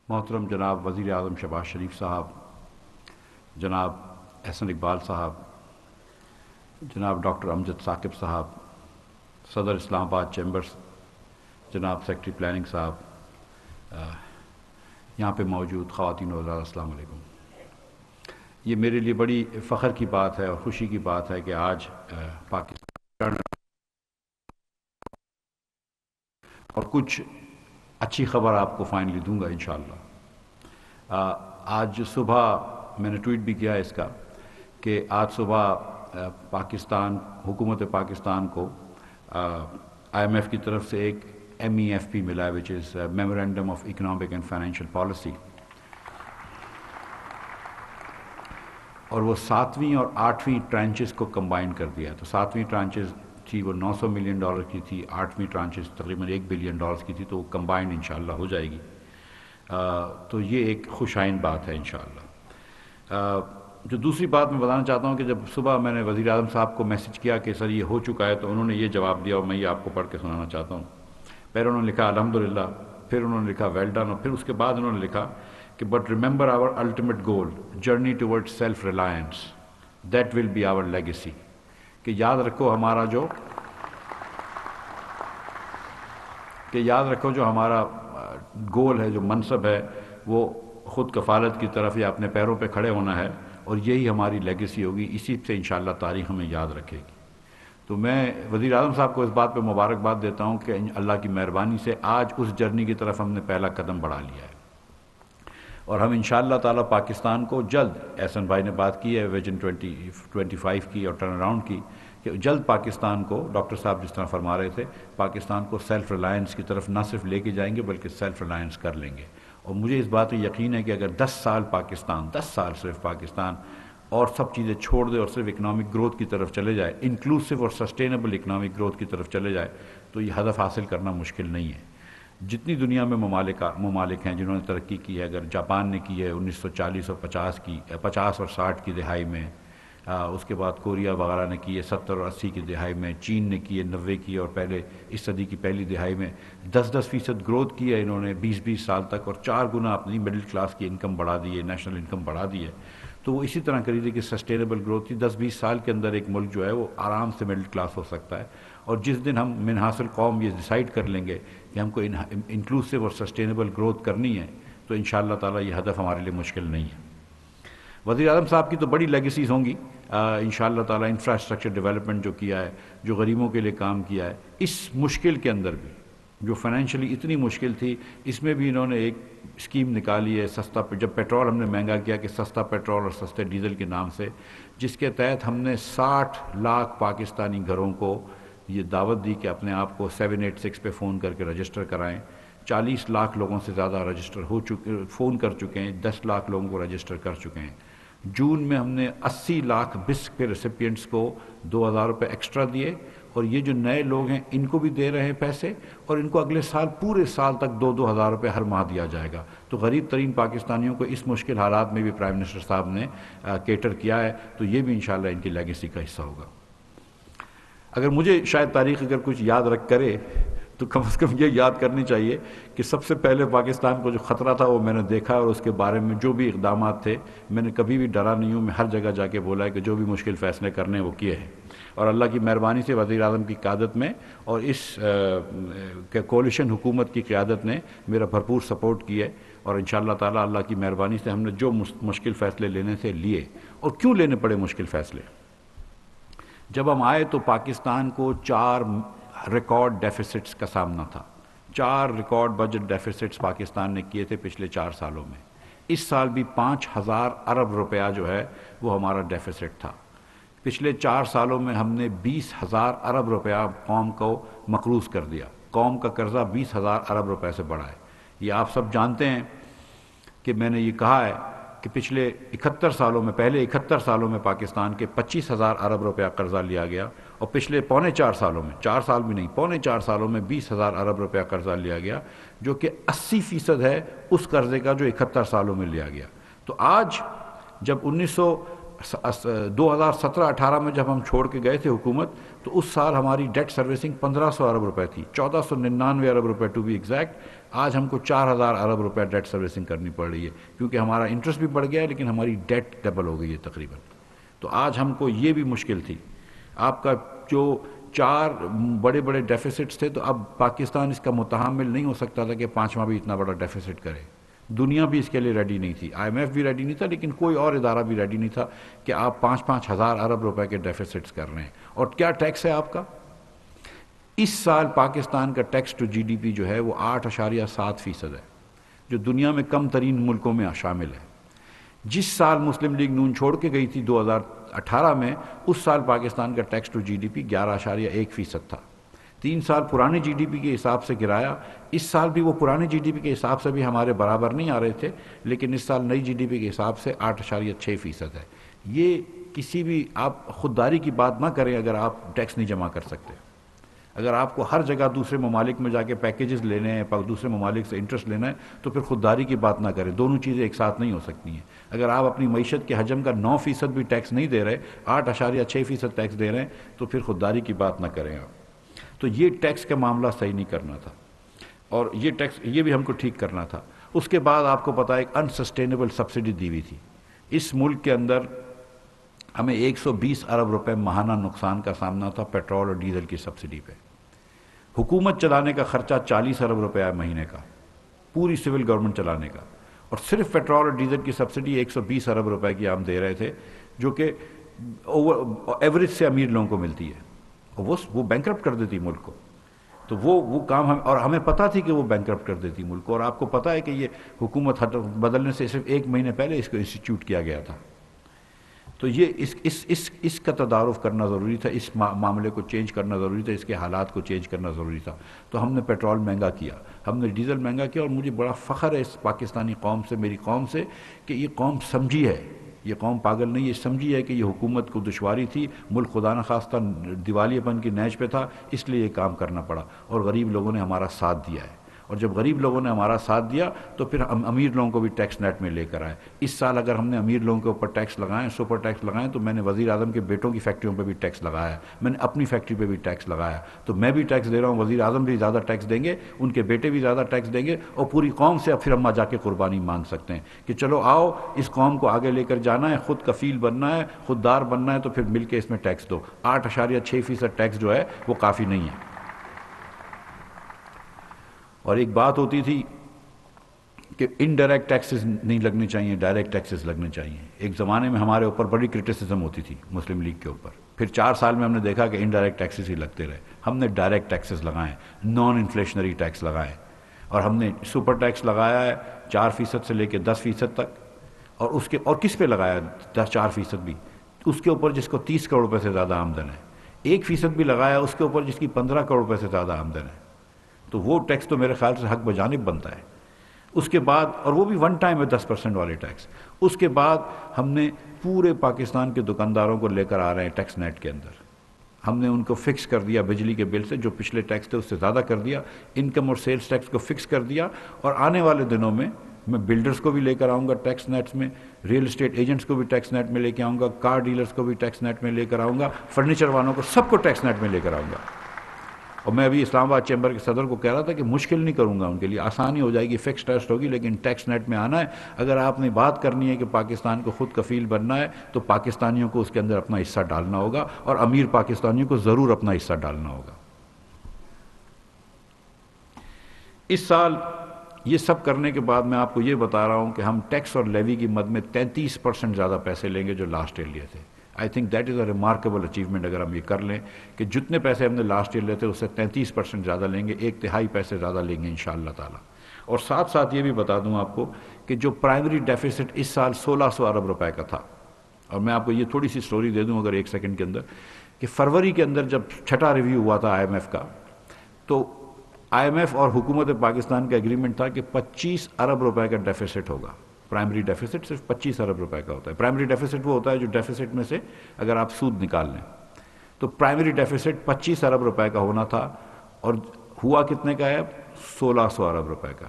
محترم جناب وزیر اعظم شہباز شریف صاحب، جناب احسن اقبال صاحب، جناب ڈاکٹر امجد ثاقب صاحب، صدر اسلام آباد چیمبرز، جناب سیکرٹری پلاننگ صاحب، یہاں پہ موجود خواتین و حضرات، السلام علیکم۔ یہ میرے لیے بڑی فخر کی بات ہے اور خوشی کی بات ہے کہ آج پاکستان اور کچھ اچھی خبر آپ کو فائنلی دوں گا انشاءاللہ۔ آج صبح میں نے ٹویٹ بھی کیا اس کا کہ آج صبح پاکستان حکومت پاکستان کو آئی ایم ایف کی طرف سے ایک MEFP ملا ہے which is memorandum of economic and financial policy, اور وہ 7ویں اور 8ویں ٹرانچز کو کمبائن کر دیا ہے۔ تو 7ویں ٹرانچز تھی وہ $900 ملین کی تھی، 8ویں ٹرانچز تقریباً $1 بلین کی تھی، تو وہ کمبائنڈ انشاءاللہ ہو جائے گی۔ تو یہ ایک خوش آئند بات ہے انشاءاللہ۔ جو دوسری بات میں بتانا چاہتا ہوں کہ جب صبح میں نے وزیر اعظم صاحب کو میسج کیا کہ سر یہ ہو چکا ہے، تو انہوں نے یہ جواب دیا اور میں یہ آپ کو پڑھ کے سنانا چاہتا ہوں۔ پہلے انہوں نے لکھا الحمدللہ، پھر انہوں نے لکھا ویل ڈن، اور پھر اس کے بعد انہوں نے لکھا کہ but remember our ultimate goal journey towards self reliance that will be our legacy, کہ یاد رکھو جو ہمارا گول ہے، جو منصب ہے، وہ خود کفالت کی طرف یا اپنے پیروں پہ کھڑے ہونا ہے، اور یہی ہماری لیگیسی ہوگی، اسی سے انشاءاللہ تاریخ ہمیں یاد رکھے گی۔ تو میں وزیر اعظم صاحب کو اس بات پہ مبارکباد دیتا ہوں کہ اللہ کی مہربانی سے آج اس جرنی کی طرف ہم نے پہلا قدم بڑھا لیا ہے، اور ہم انشاءاللہ تعالی پاکستان کو جلد، احسن بھائی نے بات کی ہے ویژن 2025 کی اور ٹرن اراؤنڈ کی، کہ جلد پاکستان کو، ڈاکٹر صاحب جس طرح فرما رہے تھے، پاکستان کو سیلف ریلائنس کی طرف نہ صرف لے کے جائیں گے بلکہ سیلف ریلائنس کر لیں گے۔ اور مجھے اس بات کا یقین ہے کہ اگر 10 سال صرف پاکستان اور سب چیزیں چھوڑ دے اور صرف اکنامک گروتھ کی طرف چلے جائے، انکلوسیو اور سسٹینیبل اکنامک گروتھ کی طرف چلے جائے، تو یہ ہدف حاصل کرنا مشکل نہیں ہے۔ جتنی دنیا میں ممالک ہیں جنہوں نے ترقی کی ہے، اگر جاپان نے کی ہے 1940 اور 50 اور 60 کی دہائی میں، اس کے بعد کوریا وغیرہ نے کی ہے 70 اور 80 کی دہائی میں، چین نے کی ہے 90 کی، اور پہلے اس صدی کی پہلی دہائی میں 10% گروتھ کی ہے انہوں نے 20 سال تک، اور 4 گنا اپنی مڈل کلاس کی انکم بڑھا دی ہے، نیشنل انکم بڑھا دی ہے۔ تو وہ اسی طرح کری تھی کہ سسٹینیبل گروتھ تھی، 10-20 سال کے اندر ایک ملک جو ہے وہ آرام سے مڈل کلاس ہو سکتا ہے۔ اور جس دن ہم من حاصل قوم یہ ڈیسائیڈ کر لیں گے کہ ہم کو انکلوسیو اور سسٹینیبل گروتھ کرنی ہے، تو انشاءاللہ تعالیٰ یہ ہدف ہمارے لیے مشکل نہیں ہے۔ وزیر اعظم صاحب کی تو بڑی لیگیسیز ہوں گی انشاءاللہ تعالیٰ، انفراسٹرکچر ڈیولپمنٹ جو کیا ہے، جو غریبوں کے لیے کام کیا ہے، اس مشکل کے اندر بھی جو فائنینشلی اتنی مشکل تھی، اس میں بھی انہوں نے ایک اسکیم نکالی ہے سستا، جب پیٹرول ہم نے مہنگا کیا کہ سستا پیٹرول اور سستے ڈیزل کے نام سے، جس کے تحت ہم نے 60 لاکھ پاکستانی گھروں کو یہ دعوت دی کہ اپنے آپ کو 786 پہ فون کر کے رجسٹر کرائیں۔ 40 لاکھ لوگوں سے زیادہ فون کر چکے ہیں، 10 لاکھ لوگوں کو رجسٹر کر چکے ہیں۔ جون میں ہم نے 80 لاکھ بسک کے ریسیپینٹس کو 2000 روپے ایکسٹرا دیے، اور یہ جو نئے لوگ ہیں ان کو بھی دے رہے ہیں پیسے، اور ان کو اگلے سال پورے سال تک 2-2 ہزار روپے ہر ماہ دیا جائے گا۔ تو غریب ترین پاکستانیوں کو اس مشکل حالات میں بھی پرائم منسٹر صاحب نے کیٹر کیا ہے، تو یہ بھی انشاءاللہ ان کی لیگیسی کا حصہ ہوگا۔ اگر مجھے شاید تاریخ اگر کچھ یاد رکھ کرے تو کم از کم یہ یاد کرنی چاہیے کہ سب سے پہلے پاکستان کو جو خطرہ تھا وہ میں نے دیکھا، اور اس کے بارے میں جو بھی اقدامات تھے میں نے کبھی بھی ڈرا نہیں ہوں، میں ہر جگہ جا کے بولا ہے کہ جو بھی مشکل فیصلے کرنے وہ کیے ہیں، اور اللہ کی مہربانی سے وزیر اعظم کی قیادت میں اور اس کولیشن حکومت کی قیادت نے میرا بھرپور سپورٹ کیا ہے، اور انشاءاللہ تعالی اللہ کی مہربانی سے ہم نے جو مشکل فیصلے لینے سے لیے۔ اور کیوں لینے پڑے مشکل فیصلے؟ جب ہم آئے تو پاکستان کو 4 ریکارڈ ڈیفیسٹس کا سامنا تھا، 4 ریکارڈ بجٹ ڈیفیسٹس پاکستان نے کیے تھے پچھلے 4 سالوں میں۔ اس سال بھی 5000 ارب روپیہ جو ہے وہ ہمارا ڈیفیسٹ تھا۔ پچھلے 4 سالوں میں ہم نے 20,000 ارب روپیہ قوم کو مقروض کر دیا، قوم کا قرضہ 20,000 ارب روپے سے بڑھا ہے۔ یہ آپ سب جانتے ہیں کہ میں نے یہ کہا ہے کہ پچھلے 71 سالوں میں، پہلے 71 سالوں میں پاکستان کے 25,000 ارب روپیہ قرضہ لیا گیا، اور پچھلے پونے 4 سالوں میں، 4 سال بھی نہیں، پونے 4 سالوں میں 20,000 ارب روپیہ قرضہ لیا گیا، جو کہ 80% ہے اس قرضے کا جو 71 سالوں میں لیا گیا۔ تو آج جب 2017-18 میں جب ہم چھوڑ کے گئے تھے حکومت، تو تو اس سال ہماری ڈیٹ سروسنگ 1500 ارب روپے تھی، 1499 ارب روپے ٹو بی ایگزیکٹ. آج ہم کو 4000 ارب روپے ڈیٹ سروسنگ کرنی پڑ رہی ہے، کیونکہ ہمارا انٹرسٹ بھی بڑھ گیا ہے لیکن ہماری ڈیٹ ڈبل ہو گئی ہے تقریباً. تو آج ہم کو یہ بھی مشکل تھی. آپ کا جو 4 بڑے بڑے ڈیفیسٹس تھے، تو اب پاکستان اس کا متحمل نہیں ہو سکتا تھا کہ 5واں بھی اتنا بڑا ڈیفیسٹ کرے. دنیا بھی اس کے لیے ریڈی نہیں تھی، آئی ایم ایف بھی ریڈی نہیں تھا، لیکن کوئی اور ادارہ بھی ریڈی نہیں تھا کہ آپ 5-5 ہزار ارب روپے کے ڈیفیسٹس کر رہے ہیں. اور کیا ٹیکس ہے آپ کا؟ اس سال پاکستان کا tax to G D P جو ہے وہ 8.7% ہے، جو دنیا میں کم ترین ملکوں میں شامل ہے. جس سال مسلم لیگ نون چھوڑ کے گئی تھی 2018 میں، اس سال پاکستان کا tax to G D P 11.1% تھا. 3 سال پرانے جی ڈی پی کے حساب سے گرایا. اس سال بھی وہ پرانے جی ڈی پی کے حساب سے بھی ہمارے برابر نہیں آ رہے تھے، لیکن اس سال نئی جی ڈی پی کے حساب سے 8.6% ہے. یہ کسی بھی آپ خودداری کی بات نہ کریں اگر آپ ٹیکس نہیں جمع کر سکتے. اگر آپ کو ہر جگہ دوسرے ممالک میں جا کے پیکیجز لینے ہیں، دوسرے ممالک سے انٹرسٹ لینا ہے، تو پھر خودداری کی بات نہ کریں. دونوں چیزیں ایک ساتھ نہیں ہو سکتی ہیں. اگر آپ اپنی معیشت کے حجم کا 9% بھی ٹیکس نہیں دے رہے، 8.6% ٹیکس دے رہے ہیں، تو پھر خودداری کی بات نہ کریں آپ. تو یہ ٹیکس کا معاملہ صحیح نہیں کرنا تھا، اور یہ ٹیکس یہ بھی ہم کو ٹھیک کرنا تھا. اس کے بعد آپ کو پتہ ہے ایک انسسٹینیبل سبسڈی دی ہوئی تھی. اس ملک کے اندر ہمیں 120 ارب روپے ماہانہ نقصان کا سامنا تھا پیٹرول اور ڈیزل کی سبسڈی پہ. حکومت چلانے کا خرچہ 40 ارب روپے ہے مہینے کا، پوری سول گورنمنٹ چلانے کا، اور صرف پیٹرول اور ڈیزل کی سبسڈی 120 ارب روپے کی ہم دے رہے تھے، جو کہ ایوریج سے امیر لوگوں کو ملتی ہے، اور وہ بینکرپٹ کر دیتی ملک کو. تو وہ کام اور ہمیں پتہ تھی کہ وہ بینکرپٹ کر دیتی ملک کو. اور آپ کو پتہ ہے کہ یہ حکومت بدلنے سے صرف 1 مہینے پہلے اس کو انسٹیٹیوٹ کیا گیا تھا. تو یہ اس کا تدارک کرنا ضروری تھا، اس معاملے کو چینج کرنا ضروری تھا، اس کے حالات کو چینج کرنا ضروری تھا. تو ہم نے پیٹرول مہنگا کیا، ہم نے ڈیزل مہنگا کیا. اور مجھے بڑا فخر ہے اس پاکستانی قوم سے، میری قوم سے، کہ یہ قوم سمجھی ہے، یہ قوم پاگل نہیں، یہ سمجھی ہے کہ یہ حکومت کو دشواری تھی، ملک خدا نخواستہ دیوالیے پن کی نیچ پہ تھا، اس لیے یہ کام کرنا پڑا. اور غریب لوگوں نے ہمارا ساتھ دیا ہے. اور جب غریب لوگوں نے ہمارا ساتھ دیا تو پھر ہم امیر لوگوں کو بھی ٹیکس نیٹ میں لے کر آئے. اس سال اگر ہم نے امیر لوگوں کے اوپر ٹیکس لگائیں، سپر ٹیکس لگائیں، تو میں نے وزیر اعظم کے بیٹوں کی فیکٹریوں پہ بھی ٹیکس لگایا، میں نے اپنی فیکٹری پہ بھی ٹیکس لگایا. تو میں بھی ٹیکس دے رہا ہوں، وزیر اعظم بھی زیادہ ٹیکس دیں گے، ان کے بیٹے بھی زیادہ ٹیکس دیں گے، اور پوری قوم سے اب پھر ہم جا کے قربانی مانگ سکتے ہیں کہ چلو آؤ اس قوم کو آگے لے کر جانا ہے، خود کفیل بننا ہے، خوددار بننا ہے، تو پھر مل کے اس میں ٹیکس دو. 8.6% ٹیکس جو ہے وہ کافی نہیں ہے. اور ایک بات ہوتی تھی کہ انڈائریکٹ ٹیکسز نہیں لگنے چاہیے، ڈائریکٹ ٹیکسز لگنے چاہیے. ایک زمانے میں ہمارے اوپر بڑی کرٹیسزم ہوتی تھی مسلم لیگ کے اوپر. پھر 4 سال میں ہم نے دیکھا کہ انڈائریکٹ ٹیکسز ہی لگتے رہے. ہم نے ڈائریکٹ ٹیکسز لگائے، نان انفلیشنری ٹیکس لگائے، اور ہم نے سپر ٹیکس لگایا ہے 4% سے لے کے 10% تک. اور کس پہ لگایا 4% بھی؟ اس کے اوپر جس کو 30 کروڑ روپے سے زیادہ آمدن ہے. 1% بھی لگایا اس کے اوپر جس کی 15 کروڑ روپے سے زیادہ آمدن ہے. تو وہ ٹیکس تو میرے خیال سے حق بجانب بنتا ہے. اس کے بعد، اور وہ بھی ون ٹائم ہے 10% والے ٹیکس. اس کے بعد ہم نے پورے پاکستان کے دکانداروں کو لے کر آ رہے ہیں ٹیکس نیٹ کے اندر. ہم نے ان کو فکس کر دیا بجلی کے بل سے، جو پچھلے ٹیکس تھے اس سے زیادہ کر دیا. انکم اور سیلز ٹیکس کو فکس کر دیا. اور آنے والے دنوں میں بلڈرز کو بھی لے کر آؤں گا ٹیکس نیٹس میں، ریئل اسٹیٹ ایجنٹس کو بھی ٹیکس نیٹ میں لے کے آؤں گا، کار ڈیلرز کو بھی ٹیکس نیٹ میں لے کر آؤں گا، فرنیچر والوں کو سب کو ٹیکس نیٹ میں لے کر آؤں گا. اور میں ابھی اسلام آباد چیمبر کے صدر کو کہہ رہا تھا کہ مشکل نہیں کروں گا، ان کے لیے آسانی ہو جائے گی، فکس ٹیکس ہوگی، لیکن ٹیکس نیٹ میں آنا ہے. اگر آپ نے بات کرنی ہے کہ پاکستان کو خود کفیل بننا ہے، تو پاکستانیوں کو اس کے اندر اپنا حصہ ڈالنا ہوگا، اور امیر پاکستانیوں کو ضرور اپنا حصہ ڈالنا ہوگا. اس سال یہ سب کرنے کے بعد میں آپ کو یہ بتا رہا ہوں کہ ہم ٹیکس اور لیوی کی مد میں 33% زیادہ پیسے لیں گے جو لاسٹ ایئر لیے تھے. I think that is a remarkable achievement. اگر ہم یہ کر لیں کہ جتنے پیسے ہم نے لاسٹ ایئر لیے تھے اس سے 33% زیادہ لیں گے، 1/3 پیسے زیادہ لیں گے انشاءاللہ تعالیٰ. اور ساتھ ساتھ یہ بھی بتا دوں آپ کو کہ جو پرائمری ڈیفیسٹ اس سال 1600 ارب روپے کا تھا. اور میں آپ کو یہ تھوڑی سی سٹوری دے دوں اگر 1 سیکنڈ کے اندر، کہ فروری کے اندر جب 6واں ریویو ہوا تھا IMF کا، تو IMF اور حکومت پاکستان کا ایگریمنٹ تھا کہ 25 ارب روپے کا ڈیفیسٹ ہوگا. پرائمری ڈیفیسٹ صرف 25 ارب روپے کا ہوتا ہے. پرائمری ڈیفیسٹ وہ ہوتا ہے جو ڈیفیسٹ میں سے اگر آپ سود نکال لیں. تو پرائمری ڈیفیسٹ 25 ارب روپے کا ہونا تھا، اور ہوا کتنے کا ہے؟ 1600 ارب روپے کا.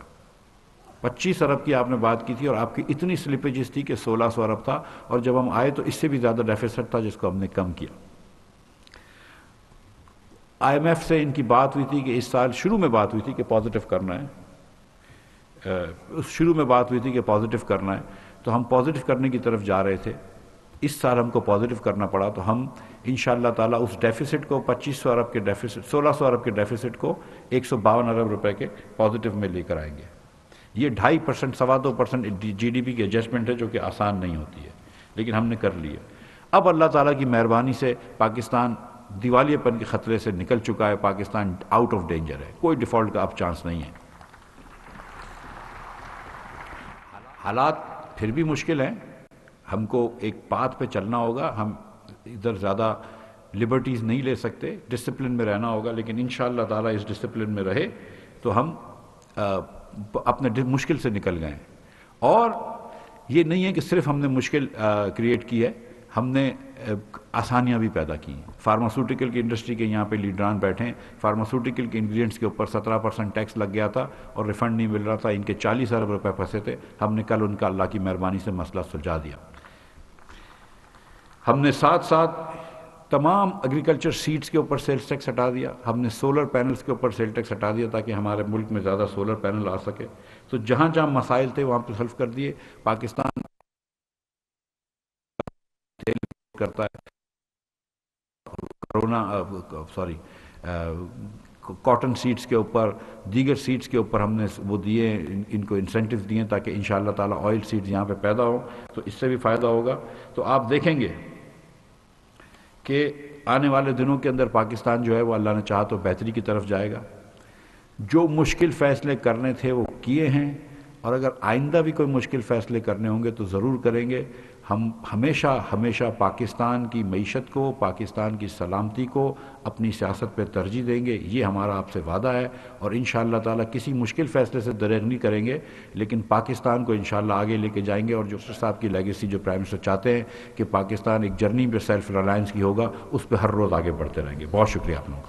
25 ارب کی آپ نے بات کی تھی، اور آپ کی اتنی سلپیجز تھی کہ 1600 ارب تھا. اور جب ہم آئے تو اس سے بھی زیادہ ڈیفیسٹ تھا جس کو ہم نے کم کیا. IMF سے ان کی بات ہوئی تھی کہ اس سال شروع میں بات ہوئی تھی کہ پازیٹیو کرنا ہے، شروع میں بات ہوئی تھی کہ پازیٹیو کرنا ہے، تو ہم پازیٹیو کرنے کی طرف جا رہے تھے۔ اس سال ہم کو پازیٹیو کرنا پڑا، تو ہم انشاءاللہ تعالیٰ اس ڈیفیسٹ کو 2500 ارب کے ڈیفیسٹ 1600 ارب کے ڈیفیسٹ کو 152 ارب روپے کے پازیٹیو میں لے کر آئیں گے۔ یہ 2.5% 2.25% GDP کی ایڈجسٹمنٹ ہے جو کہ آسان نہیں ہوتی ہے، لیکن ہم نے کر لی ہے۔ اب اللہ تعالیٰ کی مہربانی سے پاکستان دیوالیے پن کے خطرے سے نکل چکا ہے، پاکستان آؤٹ آف ڈینجر ہے، کوئی ڈیفالٹ کا اب چانس نہیں ہے۔ حالات پھر بھی مشکل ہیں، ہم کو ایک پاتھ پہ چلنا ہوگا، ہم ادھر زیادہ لبرٹیز نہیں لے سکتے، ڈسپلن میں رہنا ہوگا، لیکن انشاءاللہ تعالیٰ اس ڈسپلن میں رہے تو ہم اپنے مشکل سے نکل گئے ہیں۔ اور یہ نہیں ہے کہ صرف ہم نے مشکل کریٹ کی ہے، ہم نے آسانیاں بھی پیدا کی ہیں۔ فارماسوٹیکل کی انڈسٹری کے یہاں پہ لیڈران بیٹھے ہیں، فارماسوٹیکل کے انگریڈینٹس کے اوپر 17% ٹیکس لگ گیا تھا اور ریفنڈ نہیں مل رہا تھا، ان کے 40 ارب روپے پھنسے تھے، ہم نے کل ان کا اللہ کی مہربانی سے مسئلہ سلجھا دیا۔ ہم نے ساتھ ساتھ تمام ایگریکلچر سیڈز کے اوپر سیلز ٹیکس ہٹا دیا، ہم نے سولر پینلز کے اوپر سیل ٹیکس ہٹا دیا تاکہ ہمارے ملک میں زیادہ سولر پینل آ سکے۔ تو جہاں جہاں مسائل تھے وہاں پہ سولو کر دیے۔ پاکستان کرتا ہے کاٹن سیڈز کے اوپر، دیگر سیڈز کے اوپر ہم نے وہ دیے، ان کو انسینٹیو دیے تاکہ انشاءاللہ تعالیٰ آئل سیڈز یہاں پہ پیدا ہوں، تو اس سے بھی فائدہ ہوگا۔ تو آپ دیکھیں گے کہ آنے والے دنوں کے اندر پاکستان جو ہے وہ اللہ نے چاہا تو بہتری کی طرف جائے گا۔ جو مشکل فیصلے کرنے تھے وہ کیے ہیں، اور اگر آئندہ بھی کوئی مشکل فیصلے کرنے ہوں گے تو ضرور کریں گے۔ ہم ہمیشہ پاکستان کی معیشت کو، پاکستان کی سلامتی کو اپنی سیاست پہ ترجیح دیں گے، یہ ہمارا آپ سے وعدہ ہے، اور انشاءاللہ تعالیٰ کسی مشکل فیصلے سے دریغ نہیں کریں گے، لیکن پاکستان کو انشاءاللہ آگے لے کے جائیں گے۔ اور جو صاحب کی لیگیسی جو پرائم منسٹر چاہتے ہیں کہ پاکستان ایک جرنی پہ سیلف ریلائنس کی ہوگا، اس پہ ہر روز آگے بڑھتے رہیں گے۔ بہت شکریہ آپ لوگوں کا۔